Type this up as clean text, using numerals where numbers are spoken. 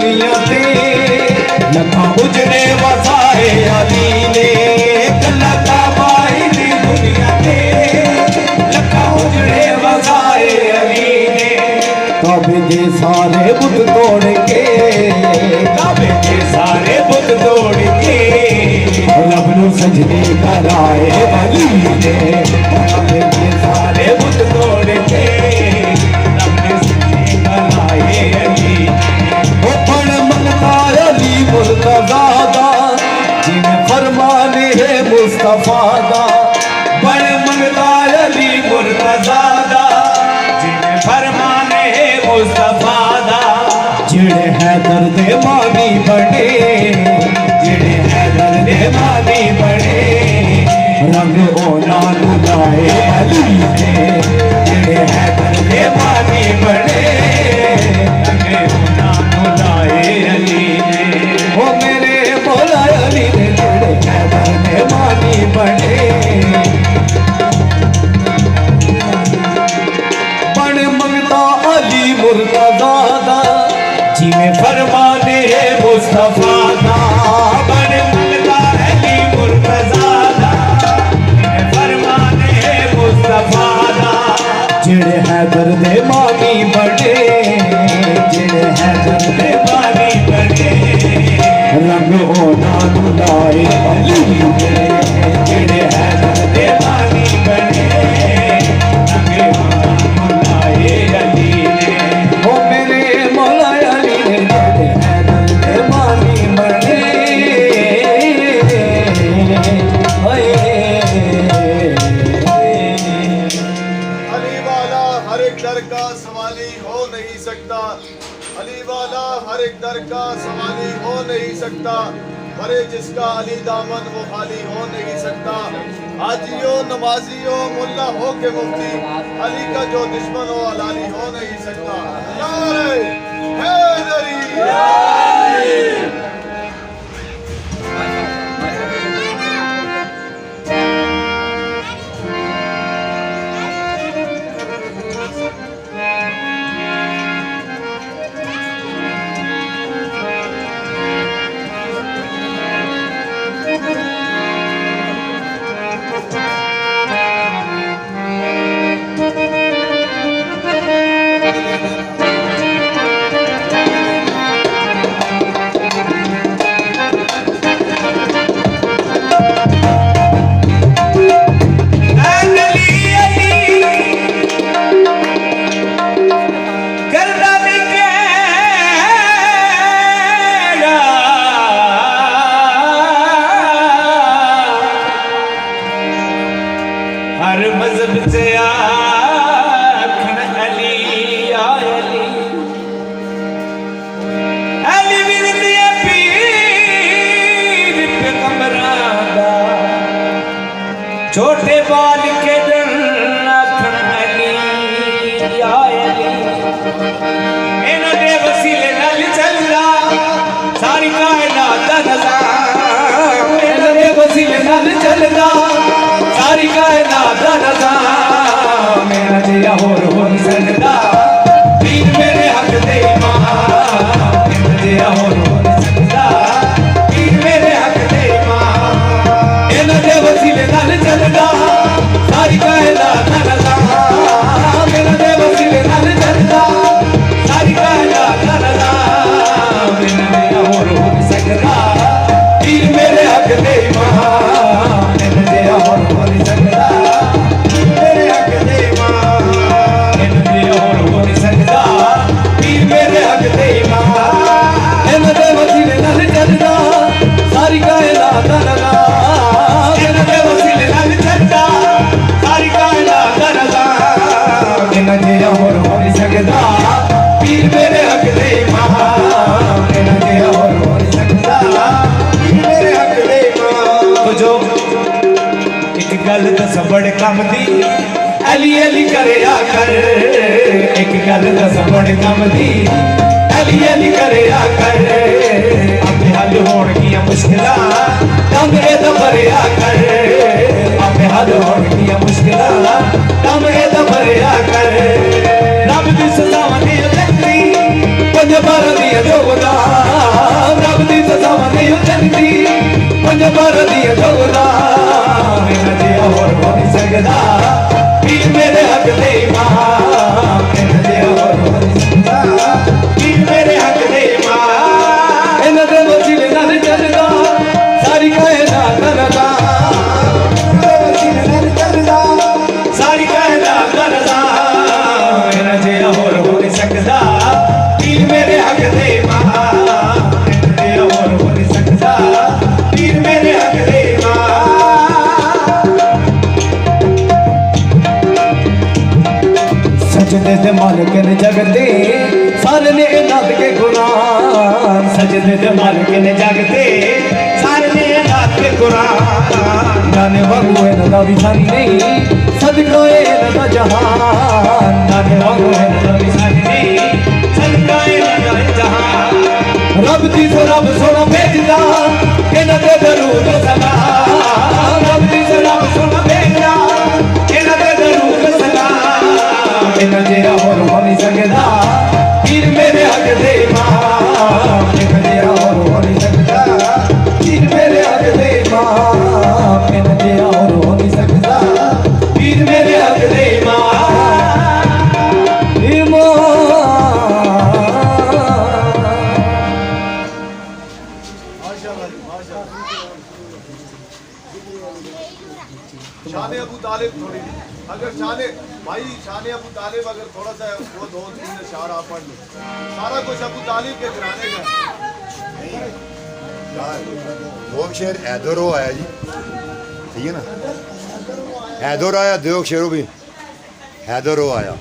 दुनिया ते लखा उजड़े वसाए अली ने लखा बाई दी दुनिया ते लखा उजड़े वसाए अली ने काबे दे सारे बुत तोड़ के काबे दे सारे बुत तोड़ के रब नू सजदे कराए अली ने काबे दे सारे बुत तोड़ के रब ने सजदे कराए अली ओ पण मंगता अली मुर्तज़ा जिन्हें फरमान है मुस्तफा दा पण मंगता अली मुर्तज़ा जिन्हें फरमान है मुस्तफा दा जिड़े हैदर दे मानी बने जिड़े हैदर दे मानी बने रंग ओना लुटाए अली ने जिड़े हैदर दे मानी बने रंग ओना लुटाए अली ने ओ मेरे मौला अली ने जिड़े हैदर दे मानी बने पण मंगता अली मुर्तज़ा जिन्हें फरमाने है मुस्तफा दा बन मंगता अली मुर्तज़ा जिन्हें फरमाने है मुस्तफा दा जिड़े हैदर दे मानी बने जिड़े हैदर दे मानी बने रंग ओना लुटाए अली ने जिड़े हैदर दे मानी बने रंग ओना लुटाए अली ने ओ मेरे मौला अली ने जिड़े हैदर दे मानी बने अली वाला हर एक दर का सवाली हो नहीं सकता अली वाला हर एक दर का सवाली हो नहीं सकता मरे जिसका अली दामन वो खाली हो नहीं सकता हाजियो नमाजियो मुल्ला हो के मुफ्ती अली का जो दुश्मन हो अलाली हो नहीं सकता नारे हैदरी हर मजहब से आखन अली अली अली विरदी पीर पे कमरादा छोटे बाल के डर आखन अली अली इन्हां दे वसीले नाल चलदा सारी कायनात दा निज़ाम इन्हां दे वसीले नाल चलदा सारी कायनात दा निज़ाम मेरा जिया होर हो नहीं सकदा पीर मेरे हक दे इमाम मेरा जिया होर हो नहीं सकदा पीर मेरे हक दे इमाम इन्हां दे वसीले नाल चलदा सारी कायनात दा निज़ाम इन्हां दे वसीले नाल चलदा सारी कायनात दा निज़ाम मेरा जिया होर हो नहीं सकदा पीर मेरे हक दे इमाम मेरा जिया होर हो नहीं सकदा मेरे हक दे इमाम मेरा जिया होर हो नहीं सकदा पीर मेरे हक दे इमाम इन्हां दे वसीले नाल चलदा सारी कायनात दा निज़ाम इन्हां दे वसीले नाल चलदा सारी कायनात दा निज़ाम इन्हां जिया होर हो नहीं सकदा पीर मेरे हक दे इमाम इन्हां जिया होर हो नहीं सकदा पीर मेरे हक दे इमाम तो जो एक गल दस बड़े कम दी अली अली करे आकर एक गल दस बड़े कम दी अली अली करे आकर आपे हल होण गियां मुश्किलां कम ए दा भरे आकर आपे हल होण गियां मुश्किलां कम ए दा भरे आकर रब दी सजावां दी लकड़ी पंज बारां दी जोगदा सजदे दे मालिक ने जगते सारे ने नाथ के कुरान सजदे दे मालिक ने जगते सारे ने नाथ के कुरान जाने वांगू है ना विधान नहीं सदका है ना जहान जाने वांगू है ना विधान नहीं सदका है ना जहान रब दी सो रब सोना भेजदा के न दे दरूद सलाम रब दी सो रब सोना भेजदा के न दे दरूद सलाम के न जेरा और हो नहीं सकदा पीर मेरे हक दे मां के न जेरा और हो नहीं सकदा पीर मेरे हक दे मां के न जेरा और हो नहीं सकदा पीर मेरे हक दे मां शान अबू तालिब थोड़ी अगर शान भाई शान अबू तालिब अगर थोड़ा सा वो 2-3 अशार आप पढ़ लो सारा कुछ अबू तालिब के घराने का दो शेर हैदरो आया जी ठीक है ना हैदर आया दो शेरों भी हैदरो आया